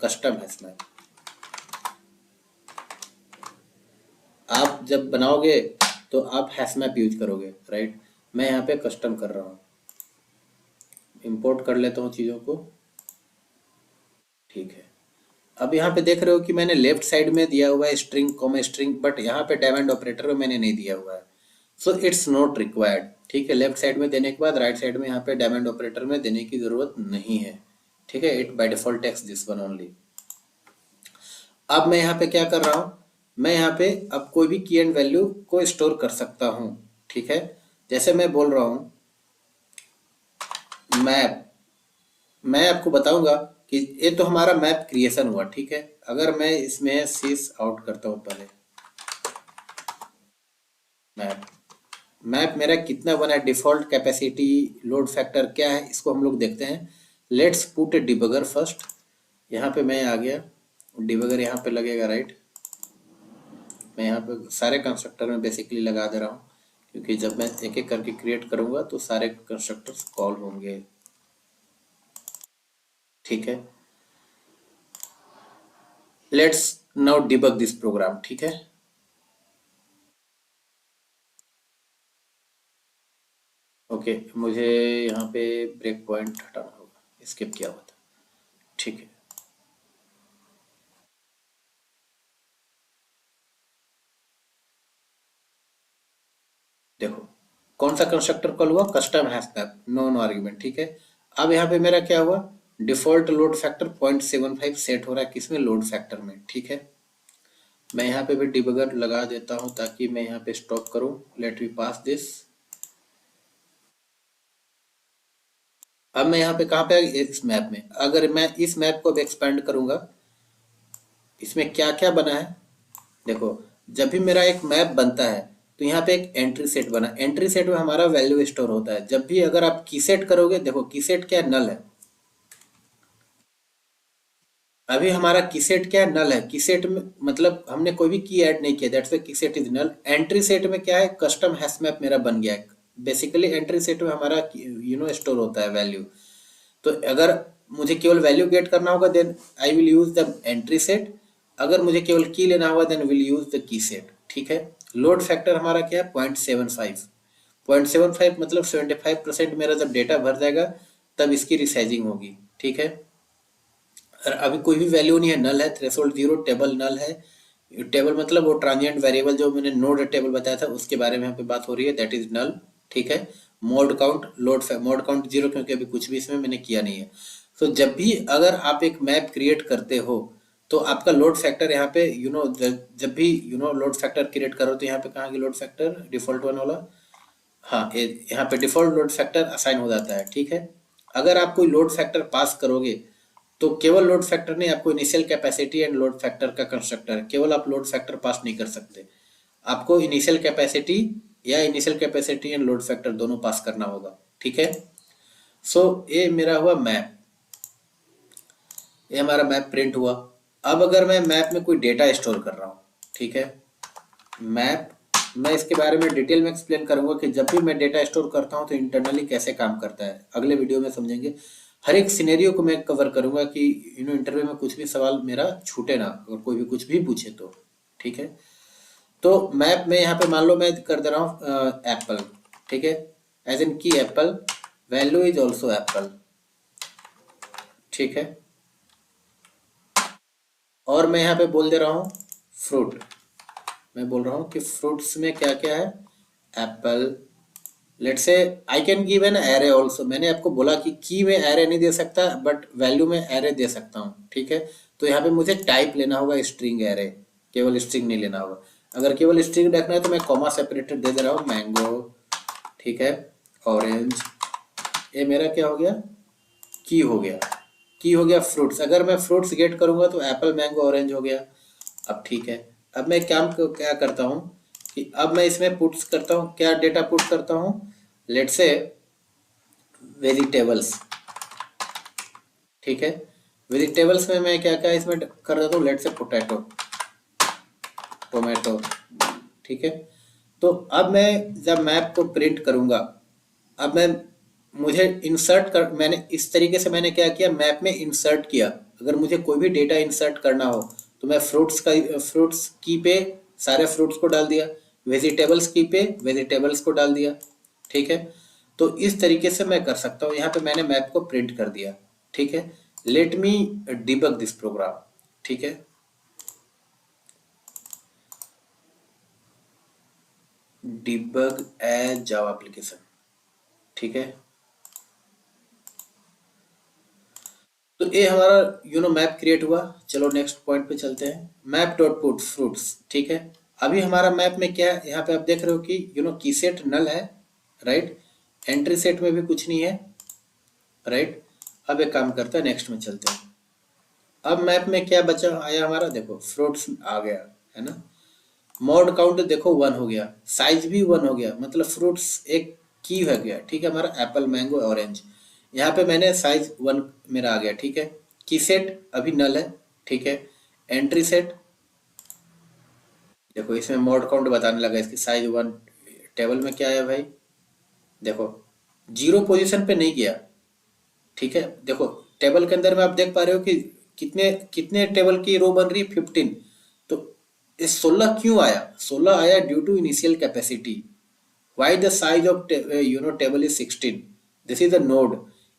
custom hash map. आप जब बनाओगे तो आप हैश मैप यूज करोगे, राइट। मैं यहाँ पे कस्टम कर रहा हूँ, इंपोर्ट कर लेता हूँ चीज़ों को, ठीक है। अब यहाँ पे देख रहे हो कि मैंने लेफ्ट साइड में दिया हुआ है स्ट्रिंग कॉमा स्ट्रिंग, बट यहाँ पे डायमंड ऑपरेटर में मैंने नहीं दिया हुआ है, सो इट्स नॉट रिक्वायर्ड, ठीक है। लेफ्ट साइड में देने के बाद राइट साइड में यहाँ पे डायमंड ऑपरेटर में देने की जरूरत नहीं है, ठीक है। It by default text this one only. अब मैं यहाँ पे क्या कर रहा हूँ, मैं यहाँ पे अब कोई भी की एंड वैल्यू को स्टोर कर सकता हूँ, ठीक है। जैसे मैं बोल रहा हूँ मैप, मैं आपको बताऊंगा कि ये तो हमारा मैप क्रिएशन हुआ, ठीक है। अगर मैं इसमें सीस आउट करता हूँ पहले, मैप मैप मेरा कितना बना है, डिफॉल्ट कैपेसिटी, लोड फैक्टर क्या है, इसको हम लोग देखते हैं। Let's put A debugger first. यहाँ पे मैं आ गया, डिबगर यहाँ पे लगेगा, राइट। मैं यहाँ पे सारे कंस्ट्रक्टर में बेसिकली लगा दे रहा हूँ, क्योंकि जब मैं एक एक करके क्रिएट करूँगा तो सारे कंस्ट्रक्टर्स कॉल होंगे, ठीक है। Let's now debug this program, ठीक है। ओके, मुझे यहाँ पे ब्रेक पॉइंट हटाना होगा, स्किप किया हुआ था, ठीक है। देखो कौन सा कंस्ट्रक्टर कॉल हुआ, custom hash map, no no argument, ठीक है। अब यहाँ पे मेरा क्या हुआ, डिफॉल्ट लोड फैक्टर 0.75 सेट हो रहा है, किसमें, लोड फैक्टर में, ठीक है। मैं यहाँ पे भी डिबगर लगा देता हूँ ताकि मैं यहाँ पे स्टॉप करूँ। Let me pass this. अब मैं यहाँ पे कहाँ पे, इस मैप में, अगर मैं इस मैप को एक्सपेंड करूंगा, इसमें क्या क्या बना है देखो। जब भी मेरा एक मैप बनता है तो यहाँ पे एक एंट्री सेट बना, एंट्री सेट में हमारा वैल्यू स्टोर होता है। जब भी अगर आप की सेट करोगे, देखो की सेट क्या है, नल है। अभी हमारा की सेट क्या है, नल है। की सेट में मतलब हमने कोई भी की ऐड नहीं किया, that's why key set is null. Entry set में क्या है, कस्टम हैश मैप मेरा बन गया है। बेसिकली एंट्री सेट में हमारा स्टोर होता है वैल्यू। तो अगर मुझे केवल वैल्यू गेट करना होगा then I will use the entry set. अगर मुझे केवल की लेना होगा then will use the key set, ठीक है। लोड फैक्टर हमारा क्या है, 0.75। 0.75 मतलब 75% मेरा जब डेटा भर जाएगा तब इसकी रिसाइजिंग होगी, ठीक है। और अभी कोई भी वैल्यू नहीं है, नल है, थ्रेशोल्ड जीरो, टेबल नल है। टेबल मतलब वो ट्रांजिएंट वेरिएबल जो मैंने नोड टेबल बताया था उसके बारे में यहाँ पे बात हो रही है, दैट इज नल, ठीक है। Mode count, mode count zero, क्योंकि अभी कुछ भी इसमें मैंने किया नहीं है। तो जब भी अगर आप एक मैप क्रिएट करते हो तो आपका लोड फैक्टर यहाँ पे जब भी लोड फैक्टर क्रिएट करो तो यहाँ पे कहाँ की लोड फैक्टर, डिफॉल्ट वन वाला, हाँ यहाँ पे डिफॉल्ट लोड फैक्टर असाइन हो जाता है, ठीक है। अगर आप कोई लोड फैक्टर पास करोगे तो केवल लोड फैक्टर नहीं, आपको initial capacity and load factor का कंस्ट्रक्टर है, केवल आप लोड फैक्टर पास नहीं कर सकते, आपको इनिशियल कैपेसिटी या initial capacity and load factor दोनों पास करना होगा, ठीक है। सो ये मेरा हुआ मैप, ये हमारा मैप प्रिंट हुआ। अब अगर मैं मैप में कोई डेटा स्टोर कर रहा हूँ, ठीक है, मैप, मैं इसके बारे में डिटेल में एक्सप्लेन करूंगा कि जब भी मैं डेटा स्टोर करता हूं तो इंटरनली कैसे काम करता है, अगले वीडियो में समझेंगे। हर एक सिनेरियो को मैं कवर करूंगा कि इंटरव्यू में कुछ भी सवाल मेरा छूटे ना, और कोई भी कुछ भी पूछे तो। ठीक है, तो मैप में यहाँ पे मान लो मैं कर दे रहा हूँ एप्पल। ठीक है, एज इन की Apple value is also Apple. ठीक है, और मैं यहाँ पे बोल दे रहा हूँ फ्रूट। मैं बोल रहा हूँ कि फ्रूट्स में क्या क्या है, Apple. Let's say I can give an array also. मैंने आपको बोला कि की में एरे नहीं दे सकता, बट वैल्यू में एरे दे सकता हूँ। ठीक है, तो यहाँ पे मुझे टाइप लेना होगा स्ट्रिंग एरे, केवल स्ट्रिंग नहीं लेना होगा। अगर केवल स्ट्रिंग रखना है तो मैं कॉमा सेपरेटेड दे दे रहा हूँ, मैंगो। ठीक है, ऑरेंज। ये मेरा क्या हो गया, की हो गया। की हो गया फ्रूट्स। अगर मैं फ्रूट्स गेट करूंगा तो एप्पल, मैंगो, ऑरेंज हो गया। अब ठीक है, अब मैं क्या करता हूँ कि अब मैं इसमें पुट्स करता हूँ, क्या डेटा पुट करता हूँ, लेट्स से वेजिटेबल्स। ठीक है, वेजिटेबल्स में मैं क्या क्या इसमें कर देता हूँ, लेट्स से पोटैटो, टोमेटो। ठीक है, तो अब मैं जब मैप को प्रिंट करूंगा, अब मैं मुझे इंसर्ट कर, मैंने इस तरीके से मैंने क्या किया, मैप में इंसर्ट किया। अगर मुझे कोई भी डेटा इंसर्ट करना हो तो मैं फ्रूट्स की पे सारे फ्रूट्स को डाल दिया, वेजिटेबल्स की पे वेजिटेबल्स को डाल दिया। ठीक है, तो इस तरीके से मैं कर सकता हूँ। यहाँ पे मैंने मैप को प्रिंट कर दिया। ठीक है, let me debug this program. ठीक है, डिबग एज जावा एप्लीकेशन। ठीक है, तो ये हमारा मैप क्रिएट हुआ। चलो नेक्स्ट पॉइंट पे चलते हैं, मैप डॉट पुट फ्रूट्स। ठीक है, अभी हमारा मैप में क्या है, यहाँ पे आप देख रहे हो कि की सेट नल है, राइट। एंट्री सेट में भी कुछ नहीं है, राइट। अब एक काम करते हैं, नेक्स्ट में चलते हैं। अब मैप में क्या बचा आया हमारा, देखो फ्रूट्स आ गया, है ना। मॉड काउंट देखो 1 हो गया, साइज भी 1 हो गया, मतलब फ्रूट्स एक की हो गया। ठीक है, हमारा एप्पल, मैंगो, ऑरेंज। यहाँ पे मैंने साइज 1 मेरा आ गया। ठीक है, की सेट अभी नल है। ठीक है, एंट्री सेट देखो, इसमें मॉड काउंट बताने लगा, इसकी साइज 1। टेबल में क्या है भाई, देखो 0 पोजीशन पे नहीं गया। ठीक है, देखो टेबल के अंदर में आप देख पा रहे हो कि कितने कितने टेबल की रो बन रही है, 15। तो इस 16 क्यों आया, 16 आया due to initial capacity. why the size of table is 16, this is the node,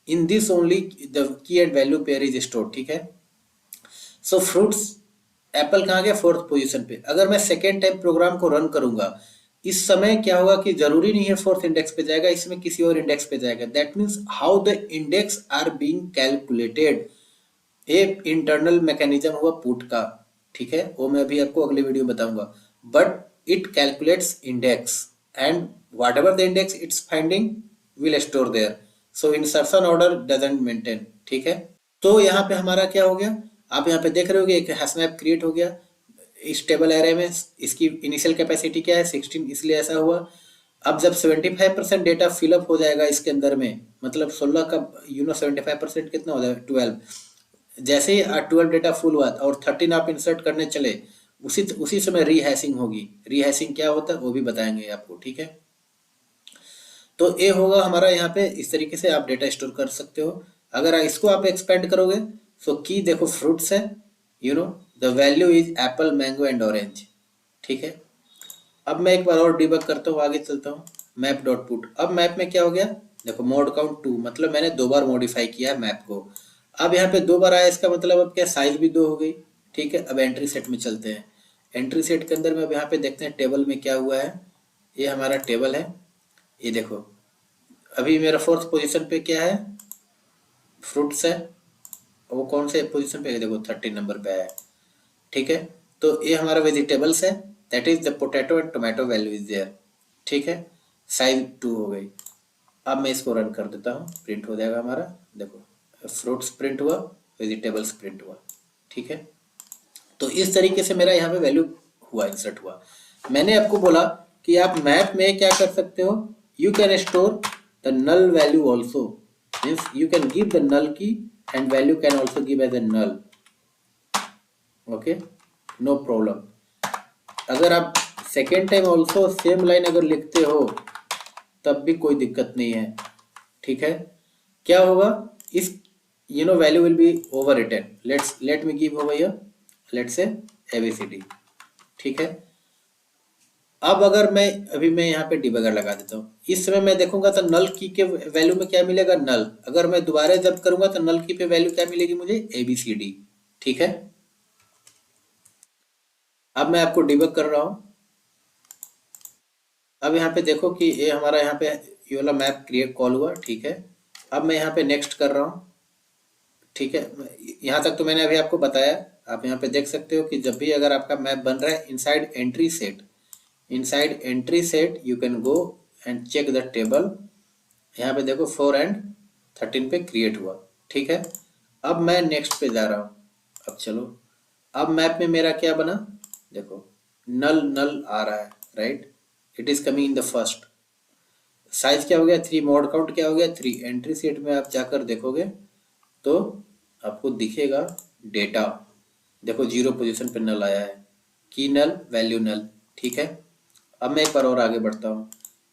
in this only the key and value pair is stored। ठीक है, सो फ्रूट्स एप्पल कहाँ गया, 4th पोजीशन पे। अगर मैं सेकेंड टाइम प्रोग्राम को run करूंगा, इस समय क्या होगा कि जरूरी नहीं है 4th इंडेक्स पे जाएगा, इसमें किसी और इंडेक्स पे जाएगा। That means how the index are being calculated, एक इंटरनल मैकेनिज्म हुआ पुट का। ठीक है, वो मैं अभी आपको अगले वीडियो में बताऊंगा। But it calculates index, and whatever the index it's finding will store there. So insertion order doesn't maintain. ठीक है, तो यहाँ पे हमारा क्या हो गया, आप यहाँ पे देख रहे हो कि एक हैश मैप क्रिएट हो गया इस टेबल एरे में। इसकी इनिशियल कैपेसिटी क्या है, 16, इसलिए ऐसा हुआ। अब जब 75% डेटा फिलअप हो जाएगा इसके अंदर में, मतलब 16 का 75% कितना हो जाएगा, 12। जैसे ही 12 डेटा फुल हुआ और 13 आप इंसर्ट करने चले, उसी उसी समय रीहैशिंग होगी। रीहैशिंग क्या होता है वो भी बताएंगे आपको। ठीक है, तो ये होगा हमारा, यहाँ पे इस तरीके से आप डेटा स्टोर कर सकते हो। अगर इसको आप एक्सपेंड करोगे, सो की देखो फ्रूट्स है, the value is Apple, mango and orange. ठीक है, अब मैं एक बार और डिबग करता हूँ, आगे चलता हूँ। मैप डॉट पुट, अब मैप में क्या हो गया, देखो मोड काउंट 2, मतलब मैंने 2 बार मॉडिफाई किया है मैप को। अब यहाँ पे 2 बार आया, इसका मतलब अब क्या, साइज भी 2 हो गई। ठीक है, अब एंट्री सेट में चलते हैं। एंट्री सेट के अंदर में अब यहाँ पे देखते हैं टेबल में क्या हुआ है। ये हमारा टेबल है, ये देखो अभी मेरा 4th पोजीशन पे क्या है, फ्रूट्स है। वो कौन से पोजीशन पे है, देखो 13 नंबर पे है। ठीक है, तो ये हमारा वेजिटेबल्स है, that is the potato and tomato value is there. ठीक है, साइज 2 हो गई। अब मैं इसको रन कर देता हूँ, प्रिंट हो जाएगा हमारा। देखो फ्रूट्स प्रिंट हुआ, वेजिटेबल्स प्रिंट हुआ। ठीक है, तो इस तरीके से मेरा यहाँ पे वैल्यू हुआ, इंसर्ट हुआ। मैंने आपको बोला कि आप मैप में क्या कर सकते हो, you can store the null value also, means you can give the null key and value can also give as a null. Okay, no problem. अगर आप second time also same line अगर लिखते हो तब भी कोई दिक्कत नहीं है। ठीक है, क्या होगा, इस value will be overwritten. Let me give over here, let's say ABCD, ठीक है। अब अगर मैं यहाँ पे डिबगर लगा देता हूँ, इस समय मैं देखूंगा तो नल की के वैल्यू में क्या मिलेगा, नल। अगर मैं दोबारा जब करूंगा तो नल की पे वैल्यू क्या मिलेगी मुझे, ABCD, ठीक है। अब मैं आपको डिबग कर रहा हूँ। अब यहाँ पे देखो कि ये हमारा यहाँ पे ये वाला मैप क्रिएट कॉल हुआ, ठीक है। अब मैं यहाँ पे नेक्स्ट कर रहा हूँ, ठीक है। यहाँ तक तो मैंने अभी आपको बताया। आप यहाँ पे देख सकते हो कि जब भी अगर आपका मैप बन रहा है, inside entry set you can go and check the table. यहाँ पे देखो 4 एंड 13 पे क्रिएट हुआ, ठीक है। अब मैं नेक्स्ट पे जा रहा हूँ। अब चलो, अब मैप में मेरा क्या बना, देखो नल नल आ रहा है, right. It is coming in the first. Size क्या हो गया 3, मोड काउंट क्या हो गया 3। एंट्री सेट में आप जाकर देखोगे तो आपको दिखेगा डेटा, देखो 0 पोजीशन पे नल आया है, की नल वैल्यू नल, ठीक है। अब मैं एक बार और आगे बढ़ता हूँ।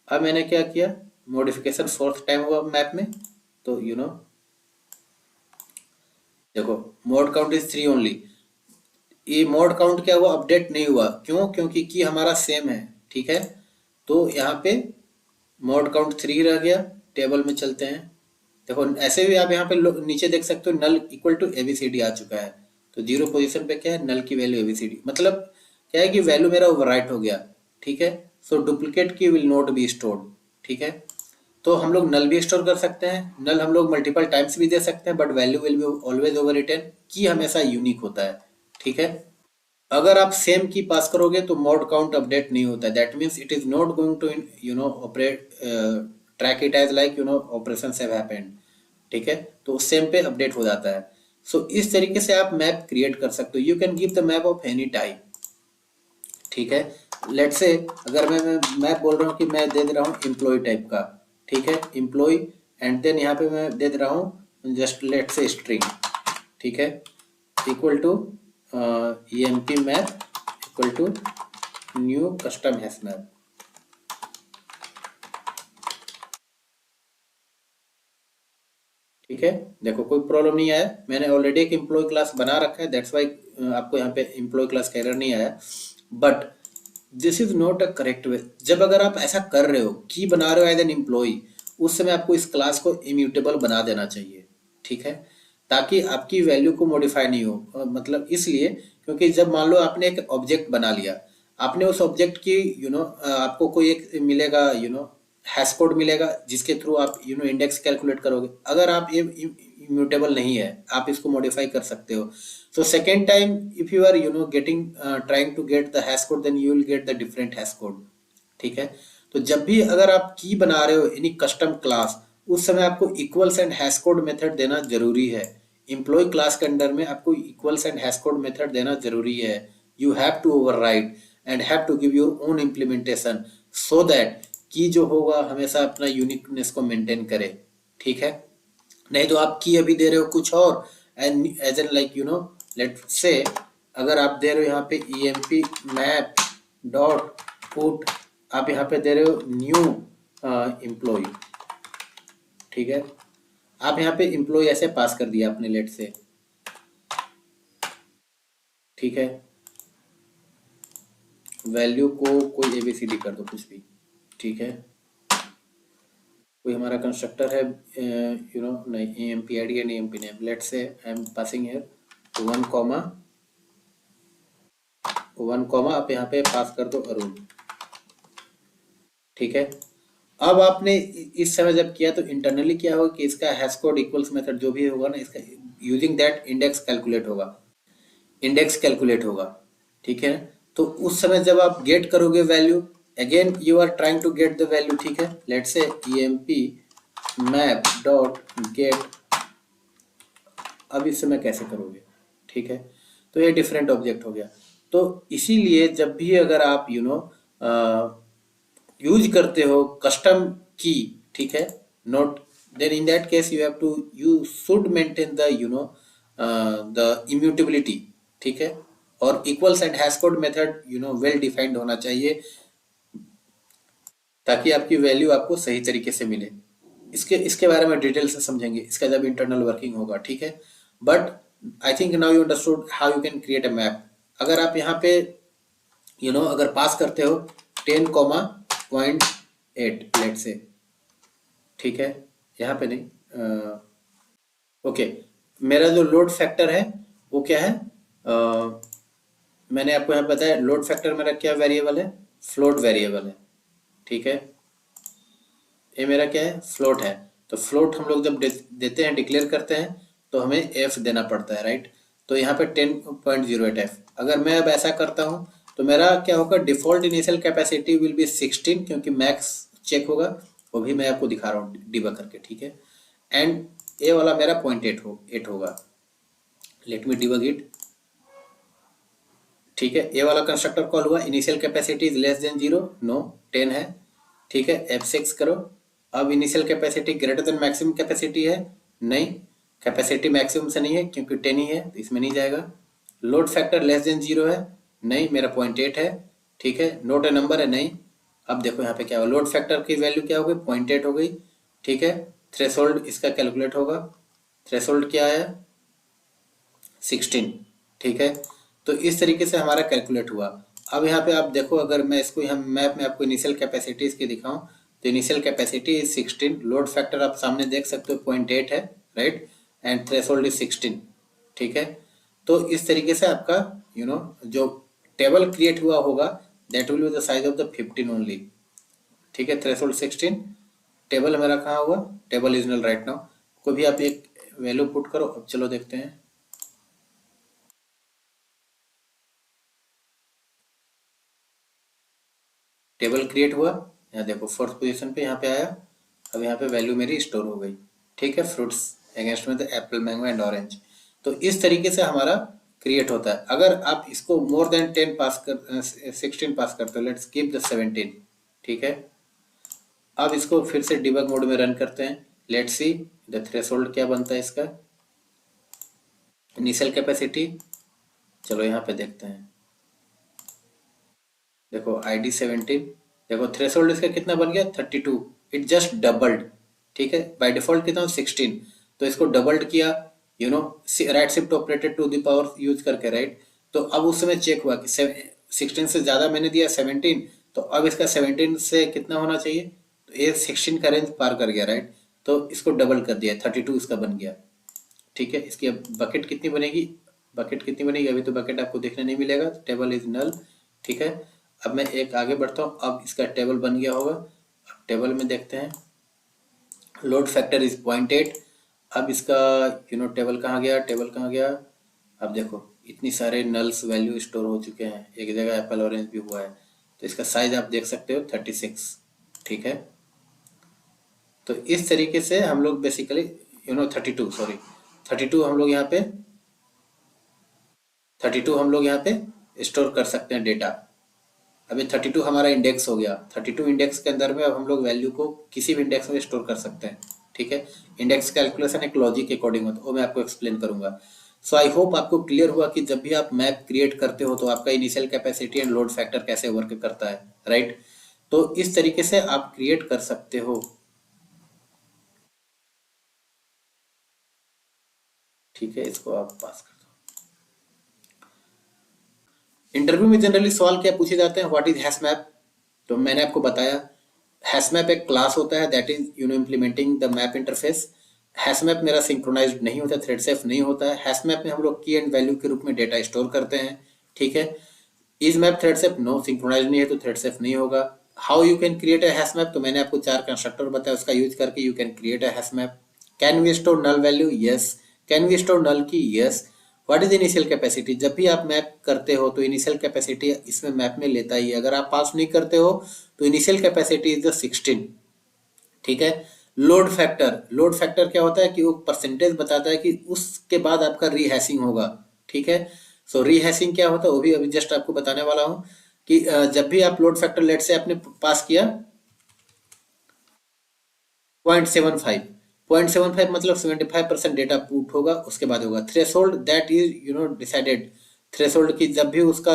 अब मैंने क्या किया, मॉडिफिकेशन 4th टाइम हुआ मैप में, तो देखो मोड काउंट इज 3 ओनली। ये मोड काउंट क्या हुआ, अपडेट नहीं हुआ, क्यों, क्योंकि की हमारा सेम है, ठीक है। तो यहाँ पे मोड काउंट 3 रह गया। टेबल में चलते हैं, देखो ऐसे भी आप यहाँ पे नीचे देख सकते हो, नल इक्वल टू ABCD आ चुका है। तो 0 पोजीशन पे क्या है, नल की वैल्यू ABCD, मतलब क्या है कि वैल्यू मेरा ओवरराइट हो गया, ठीक है। सो डुप्लीकेट की विल नॉट बी स्टोर्ड, ठीक है। तो हम लोग नल भी स्टोर कर सकते हैं, नल हम लोग मल्टीपल टाइम्स भी दे सकते हैं, but value will be always overwritten, key हमेशा यूनिक होता है, ठीक है। अगर आप सेम की पास करोगे तो मोड काउंट अपडेट नहीं होता है, that means it is not going to operate, track it as like operations have happened, ठीक है। तो सेम पे अपडेट हो जाता है। सो इस तरीके से आप मैप क्रिएट कर सकते हो। You can give the map of any type, ठीक है। लेट से अगर मैं मैप बोल रहा हूँ कि मैं दे दे रहा हूँ एम्प्लॉय टाइप का, ठीक है, एम्प्लॉय, एंड देन यहाँ पे मैं दे दे रहा हूँ जस्ट लेट से स्ट्रिंग, ठीक है, equal to EMP map equal to new custom hash map, ठीक है। देखो कोई प्रॉब्लम नहीं आया, मैंने ऑलरेडी एक एम्प्लॉय क्लास बना रखा है, दैट्स वाई आपको यहाँ पे एम्प्लॉय क्लास का एरर नहीं आया। But this is not a correct way. जब अगर आप ऐसा कर रहे हो, की बना रहे हो एज एन एम्प्लॉय, उस समय आपको इस क्लास को इम्यूटेबल बना देना चाहिए, ठीक है, ताकि आपकी वैल्यू को मॉडिफाई नहीं हो। मतलब इसलिए क्योंकि जब मान लो आपने एक ऑब्जेक्ट बना लिया, आपने उस ऑब्जेक्ट की आपको कोई एक मिलेगा हैश कोड मिलेगा, जिसके थ्रू आप इंडेक्स कैलकुलेट करोगे। अगर आप ये इम्यूटेबल नहीं है, आप इसको मॉडिफाई कर सकते हो। So second time if you are getting trying to get the hash code, then you will get the different hash code, ठीक है। तो जब भी अगर आप की बना रहे हो एनी कस्टम क्लास, उस समय आपको equals and hash code method देना जरूरी है। एम्प्लॉय क्लास के अंडर में आपको equals and hash code method देना जरूरी है। You have to override and have to give your own implementation, so that की जो होगा हमेशा अपना यूनिकनेस को मेंटेन करे, ठीक है। नहीं तो आप की अभी दे रहे हो कुछ और, and as an like let say अगर आप दे रहे हो यहाँ पे EMP मैप डॉट पुट, आप यहाँ पे दे रहे हो न्यू एम्प्लॉय, ठीक है। आप यहाँ पे एम्प्लॉय ऐसे पास कर दिया आपने लेट से, ठीक है। वैल्यू को कोई ABCD कर दो कुछ भी, ठीक है। कोई हमारा कंस्ट्रक्टर है नहीं, EMP ID and EMP name, let say I am passing here 1 comma आप यहाँ पे पास कर दो अरुण, ठीक है। अब आपने इस समय जब किया तो इंटरनली क्या होगा कि इसका हैश कोड इक्वल्स मेथड जो भी होगा ना, इसका यूजिंग दैट इंडेक्स कैलकुलेट होगा, ठीक है। तो उस समय जब आप गेट करोगे value, again you are trying to get the value, ठीक है। लेट से EMP मैप डॉट गेट, अब इस समय कैसे करोगे, ठीक है। तो ये डिफरेंट ऑब्जेक्ट हो गया। तो इसीलिए जब भी अगर आप यूज करते हो कस्टम की, ठीक है, note, then in that case you should maintain the the immutability, ठीक है। और equals and hash code method well defined होना चाहिए, ताकि आपकी वैल्यू आपको सही तरीके से मिले। इसके इसके बारे में डिटेल से समझेंगे इसका जब इंटरनल वर्किंग होगा, ठीक है। But I think now you understood how you can create a map. अगर आप यहाँ पे अगर पास करते हो 10,8 लेट से, ठीक है, यहाँ पे नहीं, ओके, मेरा जो लोड फैक्टर है वो क्या है, मैंने आपको यहाँ बताया लोड फैक्टर मेरा क्या वेरिएबल है, फ्लोट वेरिएबल है, ठीक है। ये मेरा क्या है, फ्लोट है। तो फ्लोट हम लोग जब देते हैं, डिक्लेयर करते हैं, तो हमें एफ देना पड़ता है, राइट। तो यहाँ पे 10.08 एफ। अगर मैं अब ऐसा करता हूँ तो मेरा क्या होगा, default initial capacity will be 16, क्योंकि मैक्स चेक होगा, वो भी मैं आपको दिखा रहा हूँ डिबग करके, ठीक है। एंड ए वाला मेरा 0.8 होगा। लेट मी डिबग इट, ठीक है। ए वाला कंस्ट्रक्टर कॉल हुआ, initial capacity is less than 0, no, 10 है, ठीक है। F6 करो। अब initial capacity greater than maximum capacity है, नहीं, कैपेसिटी मैक्सिमम से नहीं है क्योंकि 10 ही है, तो इसमें नहीं जाएगा। लोड फैक्टर लेस देन 0 है, नहीं, मेरा 0.8 है, ठीक है। नोट ए नंबर है, नहीं। अब देखो यहाँ पे क्या होगा, लोड फैक्टर की वैल्यू क्या हो गई, 0.8 हो गई, ठीक है। थ्रेशोल्ड इसका कैलकुलेट होगा, थ्रेशोल्ड क्या है, 16, ठीक है। तो इस तरीके से हमारा कैलकुलेट हुआ। अब यहाँ पे आप देखो, अगर मैं इसको यहाँ मैप में आपको इनिशियल कैपेसिटी इसकी दिखाऊं, तो initial capacity is 16, load factor आप सामने देख सकते हो 0.8 है, राइट, एंड थ्रेशोल्ड इज 16, ठीक है। तो इस तरीके से आपका जो टेबल क्रिएट हुआ होगा, that will be the size of the 15 only, ठीक है। थ्रेशोल्ड 16, टेबल हमारा कहाँ हुआ, table is null right now. कोई भी आप एक वैल्यू पुट करो। अब चलो देखते हैं, टेबल क्रिएट हुआ, यहाँ देखो फोर्थ पोजीशन पे यहाँ पे आया। अब यहाँ पे वैल्यू मेरी स्टोर हो गई, ठीक है। फ्रूट्स अगेंस्ट में the Apple, mango and orange. तो इस तरीके से हमारा क्रिएट होता है। अगर आप इसको मोर देन 10 पास कर 16 पास करते हो, लेट्स कीप द 17, ठीक है। अब इसको फिर से डिबग मोड में रन करते हैं। लेट्स सी द थ्रेशोल्ड क्या बनता है इसका, इनिशियल कैपेसिटी। चलो यहाँ पे देखते हैं, देखो ID 17, देखो थ्रेशोल्ड इसका कितना बन गया, 32, इट जस्ट डबल्ड, ठीक है। बाय डिफॉल्ट कितना 16, तो इसको डबल्ड किया, right shift operated to the power use करके, राइट। तो अब उस समय चेक हुआ कि 16 से ज़्यादा मैंने दिया 17, तो अब इसका 17 से कितना होना चाहिए, तो ये 16 का रेंज पार कर गया, राइट। तो इसको डबल कर दिया, 32 इसका बन गया, ठीक है। इसकी अब बकेट कितनी बनेगी, बकेट कितनी बनेगी, अभी तो बकेट आपको देखने नहीं मिलेगा, टेबल इज नल, ठीक है। अब मैं एक आगे बढ़ता हूँ, अब इसका टेबल बन गया होगा। अब टेबल में देखते हैं, लोड फैक्टर इज 0.8। अब इसका टेबल कहाँ गया, टेबल कहाँ गया। अब देखो इतनी सारे नल्स वैल्यू स्टोर हो चुके हैं, एक जगह एप्पल ऑरेंज भी हुआ है। तो इसका साइज आप देख सकते हो 36, ठीक है। तो इस तरीके से हम लोग बेसिकली 32, सॉरी 32 हम लोग यहाँ पे 32 हम लोग यहाँ पे स्टोर कर सकते हैं डेटा। अभी 32 हमारा इंडेक्स हो गया, 32 इंडेक्स के अंदर में अब हम लोग वैल्यू को किसी भी इंडेक्स में स्टोर कर सकते हैं, ठीक है। इंडेक्स कैलकुलेशन एक लॉजिक के अकॉर्डिंग होता है, वो मैं आपको एक्सप्लेन करूंगा। सो आई होप आपको क्लियर हुआ कि जब भी आप मैप क्रिएट करते हो तो आपका initial capacity and load factor कैसे वर्क करता है, राइट। तो इस तरीके से आप क्रिएट कर सकते हो, ठीक है। इसको आप पास कर दो। इंटरव्यू में जनरली सवाल क्या पूछे जाते हैं, व्हाट इज हैश मैप। तो मैंने आपको बताया, हैश मैप एक क्लास होता है that is implementing the map interface. Hash map मेरा सिंक्रोनाइज्ड नहीं होता, थ्रेड सेफ नहीं होता है। हैश मैप में हम लोग की एंड वैल्यू के रूप में डेटा स्टोर करते हैं, ठीक है। Is map thread safe, no, synchronize नहीं है तो थ्रेड सेफ नहीं होगा। How you can create a hash map, तो मैंने आपको 4 कंस्ट्रक्टर बताया, उसका यूज करके you can create a hash map. Can we store null value, yes. Can we store null key, yes. What is initial capacity, जब भी आप map करते हो तो इनिशियल कैपेसिटी इसमें मैप में लेता ही है। अगर आप पास नहीं करते हो तो इनिशियल कैपेसिटी इज द 16, ठीक है। लोड फैक्टर, लोड फैक्टर क्या होता है कि वो परसेंटेज बताता है कि उसके बाद आपका रीहैशिंग होगा, ठीक है। सो रीहैशिंग क्या होता है वो भी अभी जस्ट आपको बताने वाला हूँ कि जब भी आप लोड फैक्टर लेट से आपने पास किया 0.75, 0.75 मतलब 75% डेटा पुट होगा, उसके बाद होगा threshold, that is decided. Threshold की जब भी उसका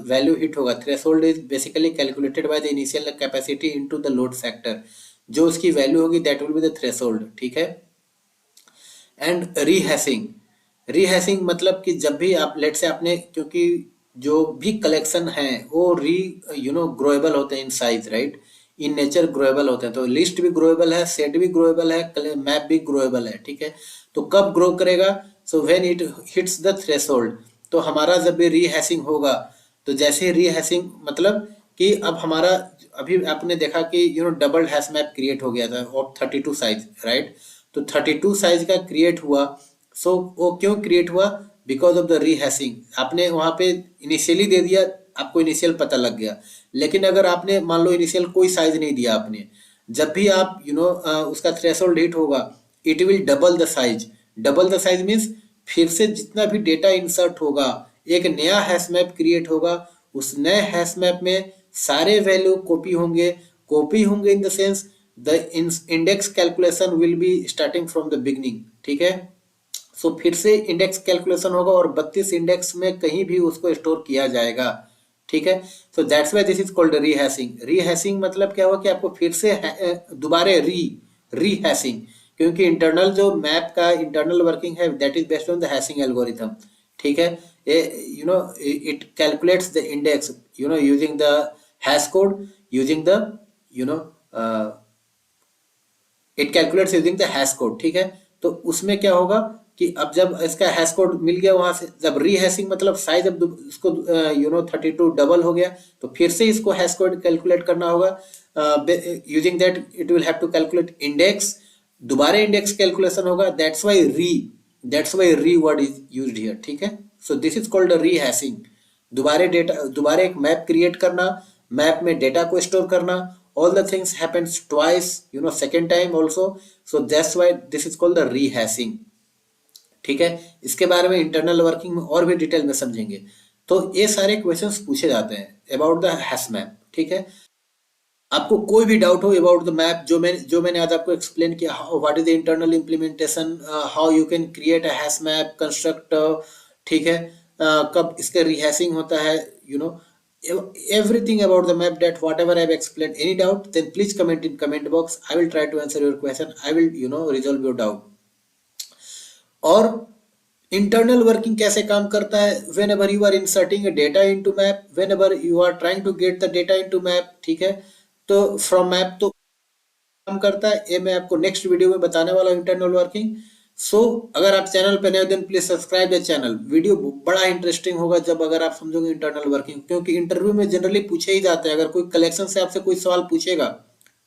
वैल्यू हिट होगा, threshold is basically calculated by the initial capacity into the load factor. जो उसकी वैल्यू होगी that will be the threshold, ठीक है। एंड रीहैशिंग मतलब कि जब भी आप लेट से आपने, क्योंकि जो भी कलेक्शन है वो ग्रोएबल होते हैं in size, right, in nature growable होते हैं। तो लिस्ट भी ग्रोएबल है, सेट भी ग्रोएबल है, मैप भी ग्रोएबल है, ठीक है। तो कब ग्रो करेगा? So when it hits the threshold. तो हमारा जब भी रीहैशिंग होगा, तो जैसे रीहैशिंग मतलब कि अब हमारा, अभी आपने देखा कि डबल हैश मैप क्रिएट हो गया था ऑफ 32 साइज, राइट। तो 32 साइज का क्रिएट हुआ। सो वो क्यों क्रिएट हुआ? Because of the rehashing. आपने वहां पे इनिशियली दे दिया, आपको इनिशियल पता लग गया। लेकिन अगर आपने मान लो इनिशियल कोई साइज नहीं दिया आपने, जब भी आप उसका थ्रेशोल्ड हिट होगा, it will double the size. Double the size means फिर से जितना भी डेटा इंसर्ट होगा, एक नया हैश मैप क्रिएट होगा। उस नए हैश मैप में सारे वैल्यू कॉपी होंगे in the sense the index calculation will be starting from the beginning, ठीक है। सो फिर से इंडेक्स कैलकुलेशन होगा और 32 इंडेक्स में कहीं भी उसको स्टोर किया जाएगा, ठीक है। So that's why this is called rehashing. Rehashing मतलब क्या हुआ कि आपको फिर से दोबारा रीहैशिंग, क्योंकि इंटरनल जो मैप का इंटरनल वर्किंग है that is based on the hashing algorithm, ठीक है। It calculates the index using the hash code, using the you know it calculates using the hash code, ठीक है। तो उसमें क्या होगा कि अब जब इसका हैश कोड मिल गया वहां से, जब रीहैशिंग मतलब साइज अब इसको 32 डबल हो गया, तो फिर से इसको हैश कोड कैलकुलेट करना होगा। Using that it will have to calculate index, दोबारा इंडेक्स कैलकुलेशन होगा। That's why re word is used here, ठीक है। So this is called rehashing. दोबारा एक मैप क्रिएट करना, मैप में डेटा को स्टोर करना, all the things happens twice, second time also. So that's why this is called the rehashing, ठीक है। इसके बारे में इंटरनल वर्किंग में और भी डिटेल में समझेंगे। तो ये सारे क्वेश्चंस पूछे जाते हैं अबाउट द हैश मैप, ठीक है। आपको कोई भी डाउट हो अबाउट द मैप, जो मैंने आज आपको एक्सप्लेन किया, what is the internal implementation, how you can create a hash map construct, ठीक है। कब इसका रिहैशिंग होता है, everything about the map, that whatever I have explained. Any doubt, then please comment in comment box. I will try to answer your question. I will resolve your doubt. और internal working कैसे काम करता है? Whenever you are inserting data into map, whenever you are trying to get the data into map, ठीक है। तो from map तो काम करता है, ये मैं आपको नेक्स्ट वीडियो में बताने वाला हूँ इंटरनल वर्किंग। सो अगर आप चैनल पे नए हो then please subscribe the channel. Video बड़ा इंटरेस्टिंग होगा जब अगर आप समझोगे इंटरनल वर्किंग, क्योंकि इंटरव्यू में जनरली पूछे ही जाते हैं। अगर कोई कलेक्शन से आपसे कोई सवाल पूछेगा,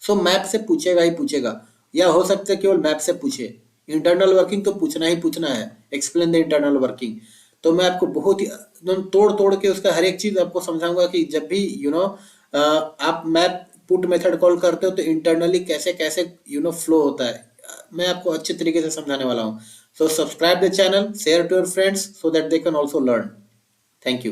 सो मैप से पूछेगा ही पूछेगा, या हो सकता है केवल मैप से पूछे। इंटरनल वर्किंग तो पूछना ही पूछना है, एक्सप्लेन द इंटरनल वर्किंग। तो मैं आपको बहुत ही एकदम तोड़ तोड़ के उसका हर एक चीज आपको समझाऊंगा कि जब भी आप मैप पुट मेथड कॉल करते हो तो इंटरनली कैसे कैसे फ्लो होता है, मैं आपको अच्छे तरीके से समझाने वाला हूँ। So subscribe the channel, share to your friends so that they can also learn. Thank you.